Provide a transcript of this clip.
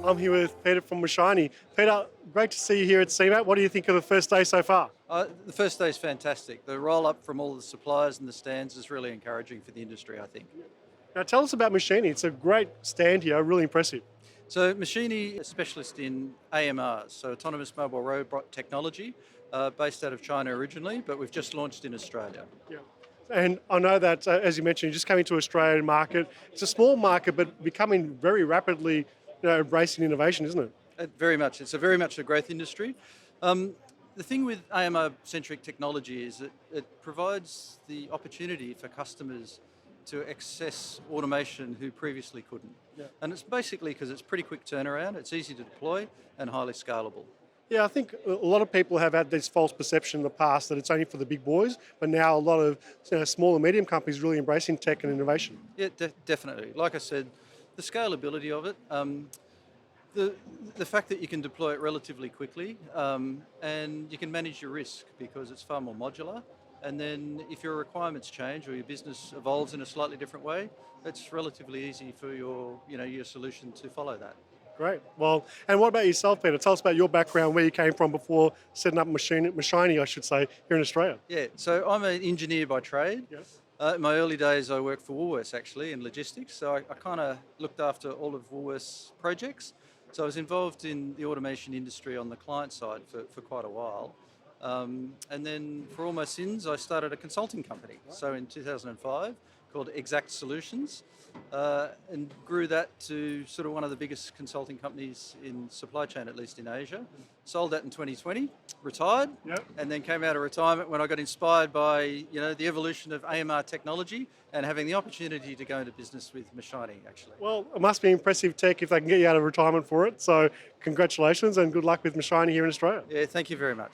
I'm here with Peter from Machini. Peter, great to see you here at CEMAT. What do you think of the first day so far? The first day is fantastic. The roll-up from all the suppliers and the stands is really encouraging for the industry, I think. Now tell us about Machini. It's a great stand here, really impressive. So Machini is a specialist in AMRs, so autonomous mobile robot technology, based out of China originally, but we've just launched in Australia. Yeah. And I know that, as you mentioned, you just came into Australian market. It's a small market, but becoming very rapidly, embracing innovation, isn't it? Very much. It's very much a growth industry. The thing with AMR-centric technology is that it provides the opportunity for customers to access automation who previously couldn't. Yeah. And it's basically because it's pretty quick turnaround, it's easy to deploy and highly scalable. Yeah, I think a lot of people have had this false perception in the past that it's only for the big boys, but now a lot of small and medium companies really embracing tech and innovation. Yeah, definitely. Like I said, the scalability of it, the fact that you can deploy it relatively quickly, and you can manage your risk because it's far more modular. And then if your requirements change or your business evolves in a slightly different way, it's relatively easy for your solution to follow that. Great. Well, and what about yourself, Peter? Tell us about your background, where you came from before setting up Machini, I should say, here in Australia. Yeah, so I'm an engineer by trade. Yes. In my early days, I worked for Woolworths actually in logistics, so I kind of looked after all of Woolworths projects. So I was involved in the automation industry on the client side for quite a while. And then for all my sins, I started a consulting company. So in 2005, called Exact Solutions, and grew that to sort of one of the biggest consulting companies in supply chain, at least in Asia. Sold that in 2020, retired, Yep. and then came out of retirement when I got inspired by the evolution of AMR technology and having the opportunity to go into business with Machini, actually. Well, it must be impressive tech if they can get you out of retirement for it. So congratulations and good luck with Machini here in Australia. Yeah, thank you very much.